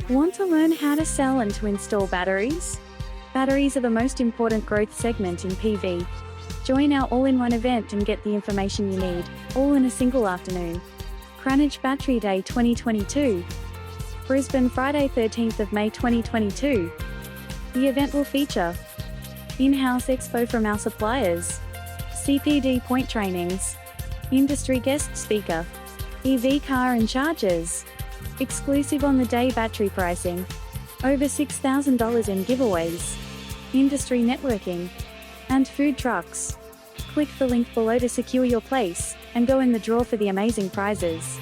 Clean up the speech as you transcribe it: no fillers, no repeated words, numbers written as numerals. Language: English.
Want to learn how to sell and to install batteries? Batteries are the most important growth segment in PV. Join our all-in-one event and get the information you need, all in a single afternoon. Krannich Battery Day 2022. Brisbane, Friday 13th of May 2022. The event will feature in-house expo from our suppliers, CPD point trainings, industry guest speaker, EV car and chargers, exclusive on the day battery pricing, over $6,000 in giveaways, industry networking, and food trucks. Click the link below to secure your place, and go in the draw for the amazing prizes.